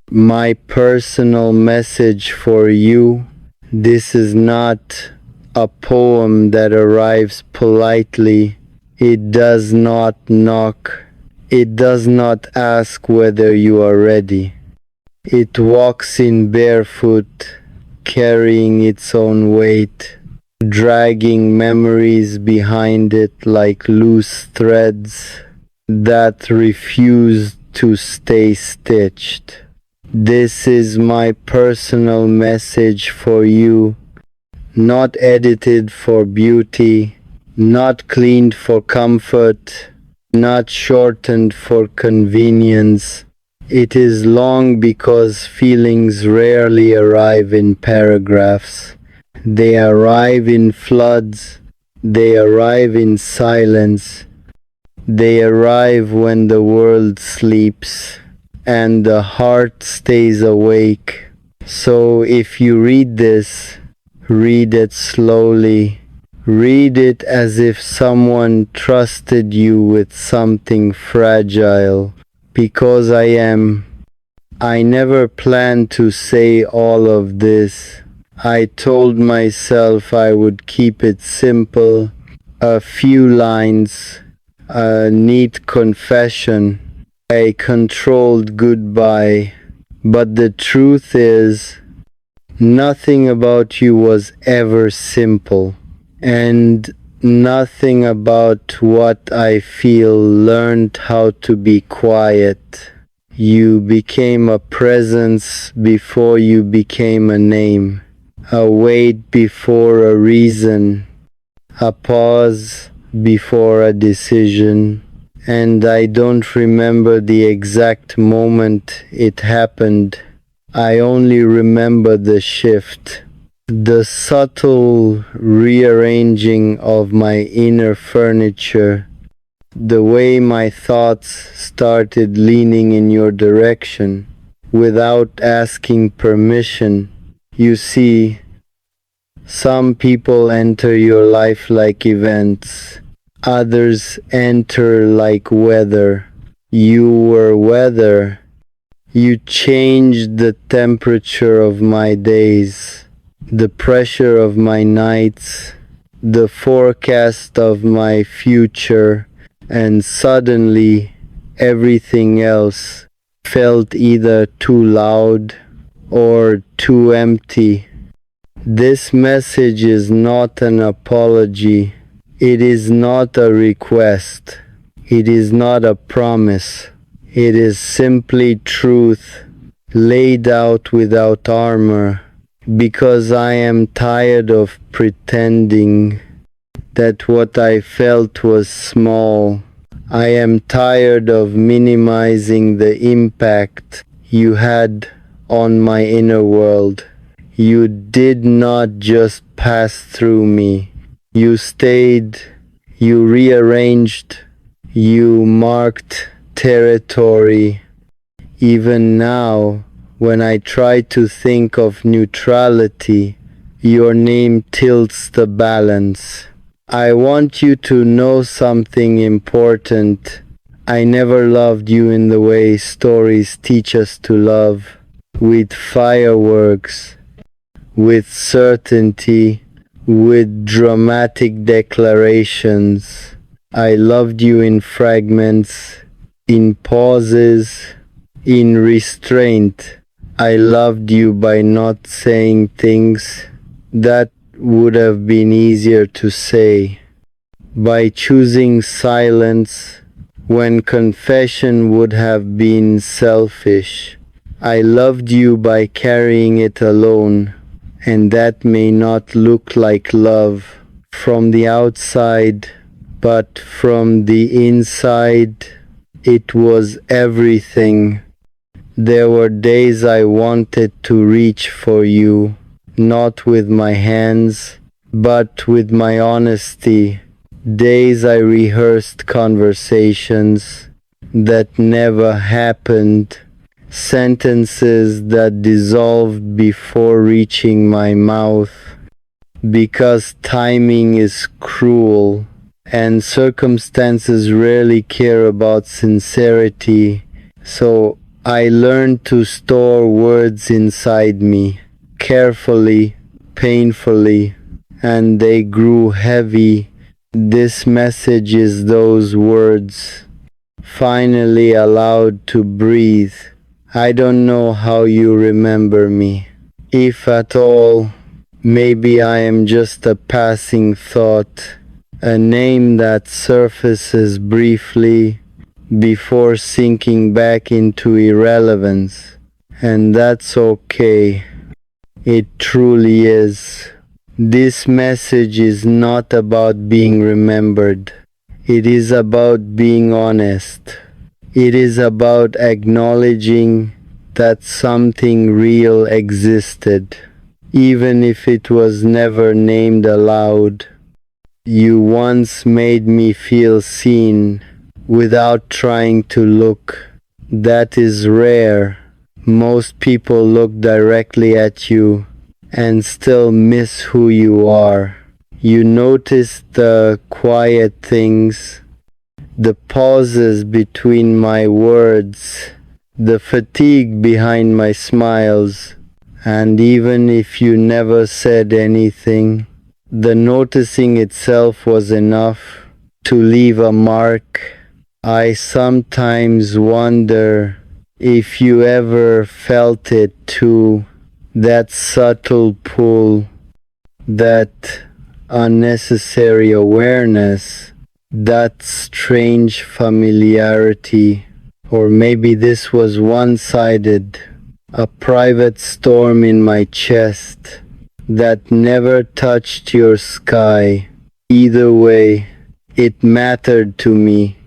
My personal message for you. This is not a poem that arrives politely. It does not knock. It does not ask whether you are ready. It walks in barefoot, carrying its own weight, dragging memories behind it like loose threads that refuse to stay stitched. This is my personal message for you, not edited for beauty, not cleaned for comfort, not shortened for convenience. It is long because feelings rarely arrive in paragraphs. They arrive in floods, they arrive in silence, they arrive when the world sleeps and the heart stays awake. So if you read this, read it slowly. Read it as if someone trusted you with something fragile. Because I never planned to say all of this. I told myself I would keep it simple, a few lines, a neat confession, a controlled goodbye. But the truth is, nothing about you was ever simple, and nothing about what I feel learned how to be quiet. You became a presence before you became a name, a wait before a reason, a pause before a decision. And I don't remember the exact moment it happened. I only remember the shift, the subtle rearranging of my inner furniture, the way my thoughts started leaning in your direction without asking permission. You see, some people enter your life like events. Others enter like weather. You were weather. You changed the temperature of my days, the pressure of my nights, the forecast of my future, and suddenly everything else felt either too loud or too empty. This message is not an apology. It is not a request. It is not a promise. It is simply truth laid out without armor, because I am tired of pretending that what I felt was small. I am tired of minimizing the impact you had on my inner world. You did not just pass through me. You stayed, you rearranged, you marked territory. Even now, when I try to think of neutrality, your name tilts the balance. I want you to know something important. I never loved you in the way stories teach us to love, with fireworks, with certainty, with dramatic declarations. I loved you in fragments, in pauses, in restraint. I loved you by not saying things that would have been easier to say, by choosing silence when confession would have been selfish. I loved you by carrying it alone, and that may not look like love from the outside, but from the inside, it was everything. There were days I wanted to reach for you, not with my hands, but with my honesty. Days I rehearsed conversations that never happened, sentences that dissolved before reaching my mouth, because timing is cruel and circumstances rarely care about sincerity. So I learned to store words inside me, carefully, painfully, and they grew heavy. This message is those words, finally allowed to breathe. I don't know how you remember me, if at all. Maybe I am just a passing thought, a name that surfaces briefly before sinking back into irrelevance. And that's okay. It truly is. This message is not about being remembered. It is about being honest. It is about acknowledging that something real existed, even if it was never named aloud. You once made me feel seen without trying to look. That is rare. Most people look directly at you and still miss who you are. You notice the quiet things, the pauses between my words, the fatigue behind my smiles, and even if you never said anything, the noticing itself was enough to leave a mark. I sometimes wonder if you ever felt it too, that subtle pull, that unnecessary awareness, that strange familiarity. Or maybe this was one-sided, a private storm in my chest that never touched your sky. Either way, it mattered to me,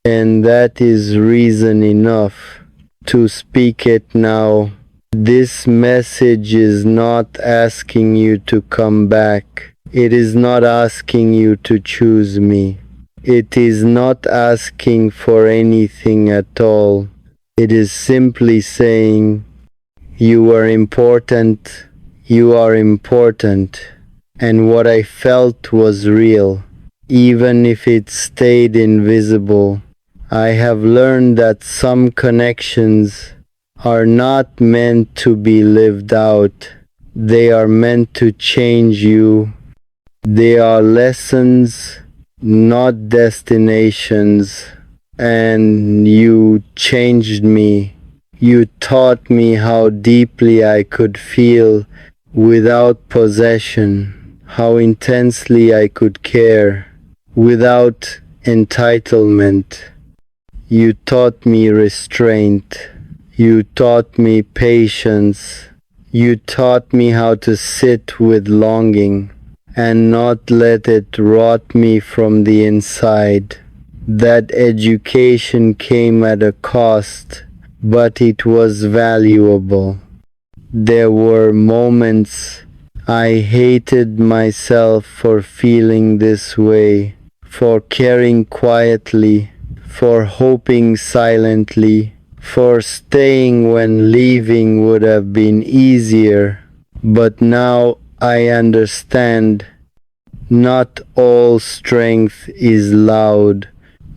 and that is reason enough to speak it now. This message is not asking you to come back. It is not asking you to choose me. It is not asking for anything at all. It is simply saying, you are important, you are important, and what I felt was real, even if it stayed invisible. I have learned that some connections are not meant to be lived out. They are meant to change you. They are lessons, not destinations. And you changed me. You taught me how deeply I could feel without possession, how intensely I could care without entitlement. You taught me restraint. You taught me patience. You taught me how to sit with longing and not let it rot me from the inside. That education came at a cost, but it was valuable. There were moments I hated myself for feeling this way, for caring quietly, for hoping silently, for staying when leaving would have been easier. But now I understand. Not all strength is loud.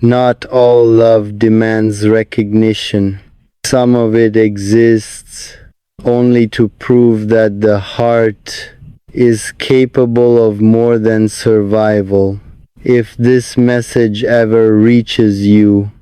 Not all love demands recognition. Some of it exists only to prove that the heart is capable of more than survival. If this message ever reaches you,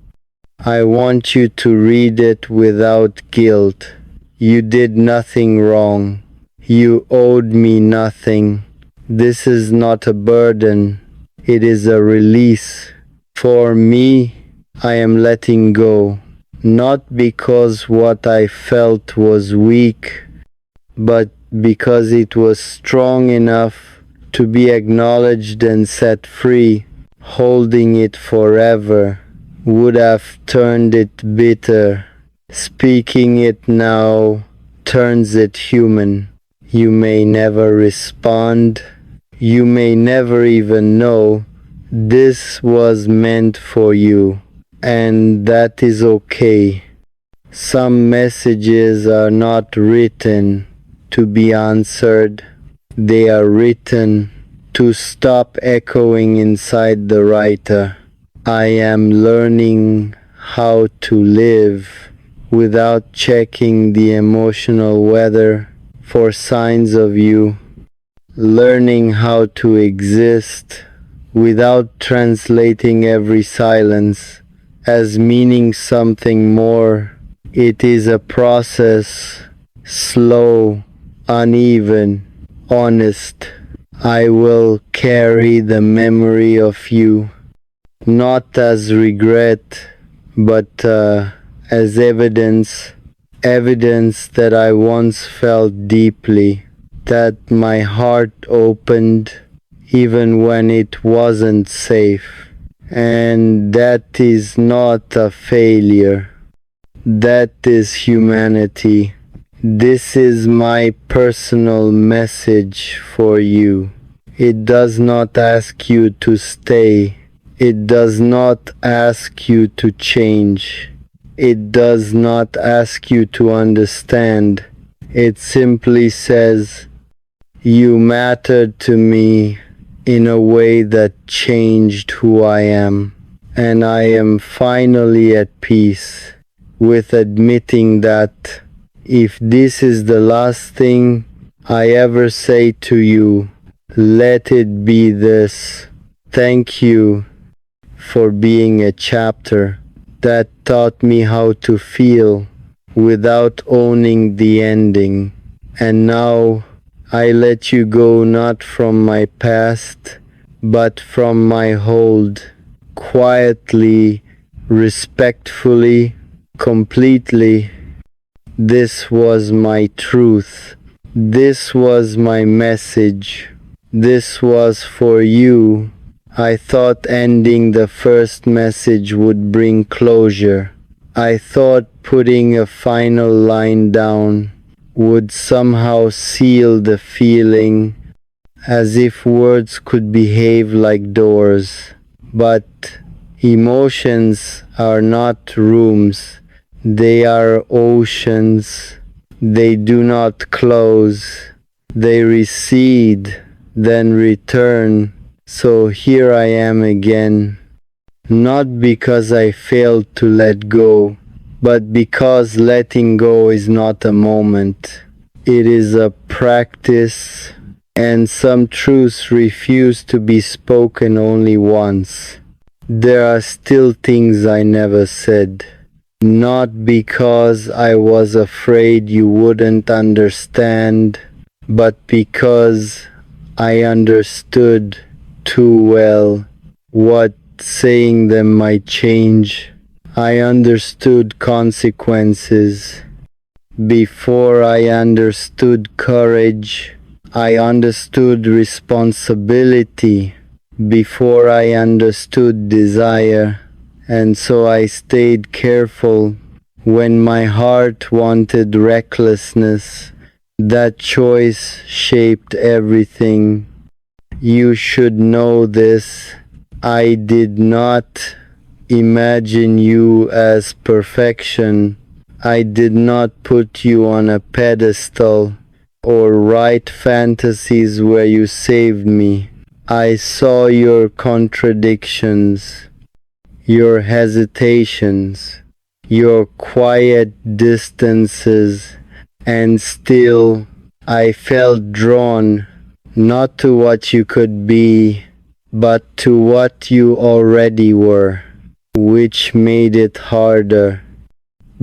I want you to read it without guilt. You did nothing wrong. You owed me nothing. This is not a burden. It is a release. For me, I am letting go. Not because what I felt was weak, but because it was strong enough to be acknowledged and set free. Holding it forever would have turned it bitter. Speaking it now turns it human. You may never respond. You may never even know this was meant for you, and that is okay. Some messages are not written to be answered. They are written to stop echoing inside the writer. I am learning how to live without checking the emotional weather for signs of you, learning how to exist without translating every silence as meaning something more. It is a process, slow, uneven, honest. I will carry the memory of you, not as regret, but as evidence, evidence that I once felt deeply, that my heart opened even when it wasn't safe. And that is not a failure. That is humanity. This is my personal message for you. It does not ask you to stay. It does not ask you to change. It does not ask you to understand. It simply says, you mattered to me in a way that changed who I am. And I am finally at peace with admitting that if this is the last thing I ever say to you, let it be this. Thank you for being a chapter that taught me how to feel without owning the ending. And now I let you go not from my past, but from my hold, quietly, respectfully, completely. This was my truth. This was my message. This was for you. I thought ending the first message would bring closure. I thought putting a final line down would somehow seal the feeling, as if words could behave like doors. But emotions are not rooms. They are oceans. They do not close. They recede, then return. So here I am again, not because I failed to let go, but because letting go is not a moment. It is a practice, and some truths refuse to be spoken only once. There are still things I never said, not because I was afraid you wouldn't understand, but because I understood too well what saying them might change. I understood consequences. Before I understood courage, I understood responsibility. Before I understood desire, and so I stayed careful. When my heart wanted recklessness, that choice shaped everything. You should know this. I did not imagine you as perfection. I did not put you on a pedestal or write fantasies where you saved me. I saw your contradictions, your hesitations, your quiet distances, and still I felt drawn not to what you could be, but to what you already were, which made it harder.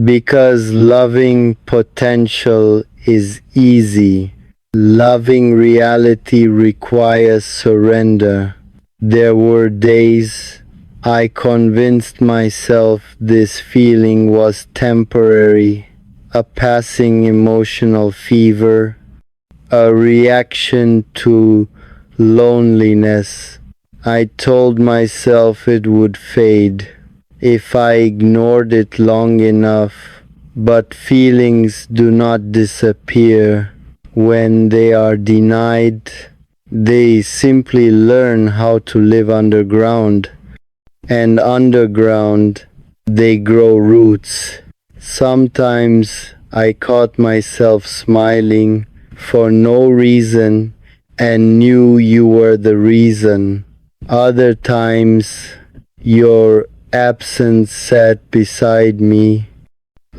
Because loving potential is easy, loving reality requires surrender. There were days I convinced myself this feeling was temporary, a passing emotional fever, a reaction to loneliness. I told myself it would fade if I ignored it long enough, but feelings do not disappear when they are denied. They simply learn how to live underground, and underground they grow roots. Sometimes I caught myself smiling for no reason and knew you were the reason. Other times your absence sat beside me,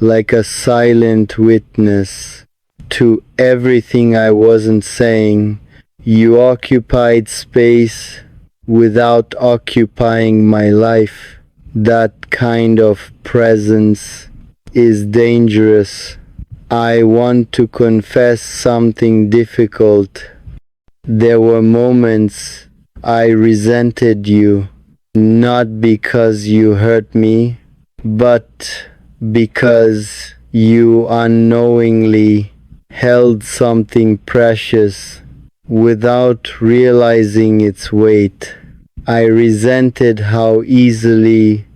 like a silent witness to everything I wasn't saying. You occupied space without occupying my life. That kind of presence is dangerous. I want to confess something difficult. There were moments I resented you, not because you hurt me, but because you unknowingly held something precious without realizing its weight. I resented how easily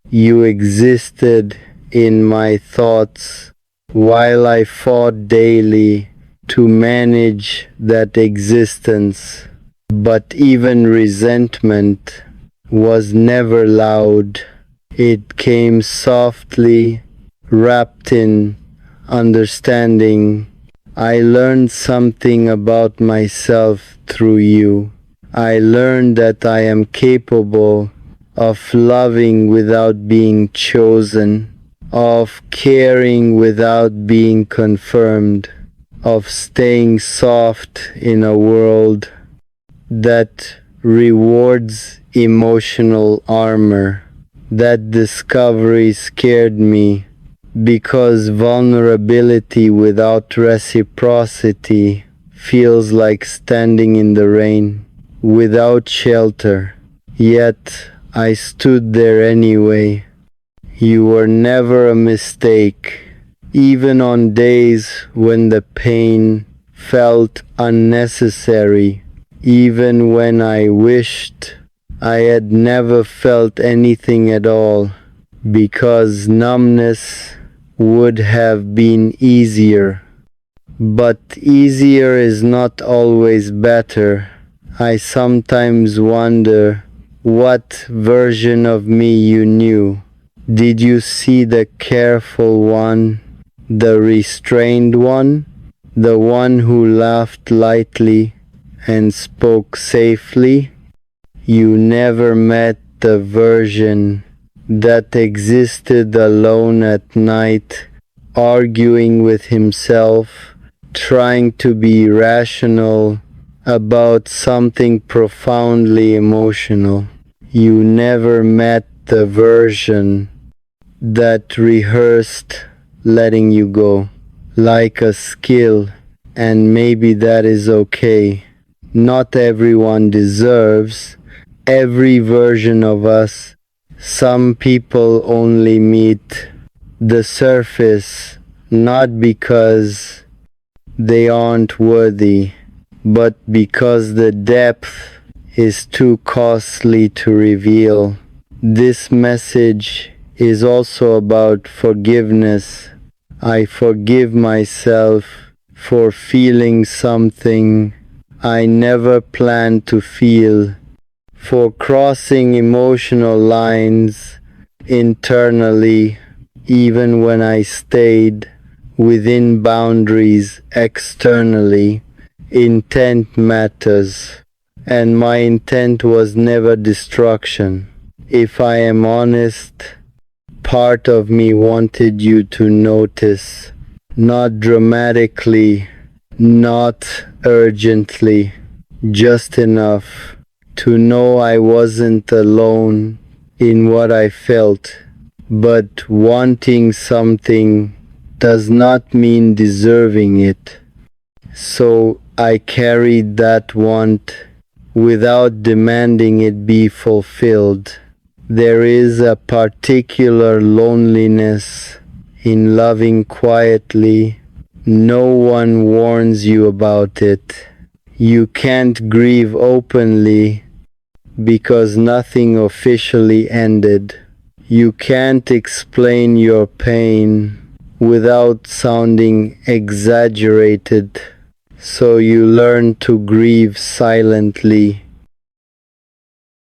you existed in my thoughts while I fought daily to manage that existence. But even resentment was never loud. It came softly, wrapped in understanding. I learned something about myself through you. I learned that I am capable of loving without being chosen, of caring without being confirmed, of staying soft in a world that rewards emotional armor. That discovery scared me because vulnerability without reciprocity feels like standing in the rain without shelter. Yet I stood there anyway. You were never a mistake, even on days when the pain felt unnecessary, even when I wished I had never felt anything at all, because numbness would have been easier. But easier is not always better. I sometimes wonder what version of me you knew. Did you see the careful one, the restrained one, the one who laughed lightly and spoke safely? You never met the version that existed alone at night, arguing with himself, trying to be rational about something profoundly emotional. You never met the version that rehearsed letting you go like a skill, and maybe that is okay. Not everyone deserves every version of us. Some people only meet the surface, not because they aren't worthy, but because the depth is too costly to reveal. This message is also about forgiveness. I forgive myself for feeling something I never planned to feel, for crossing emotional lines internally, even when I stayed within boundaries externally. Intent matters, and my intent was never destruction. If I am honest, part of me wanted you to notice, not dramatically, not urgently, just enough to know I wasn't alone in what I felt. But wanting something does not mean deserving it. So I carried that want without demanding it be fulfilled. There is a particular loneliness in loving quietly. No one warns you about it. You can't grieve openly because nothing officially ended. You can't explain your pain without sounding exaggerated. So you learn to grieve silently,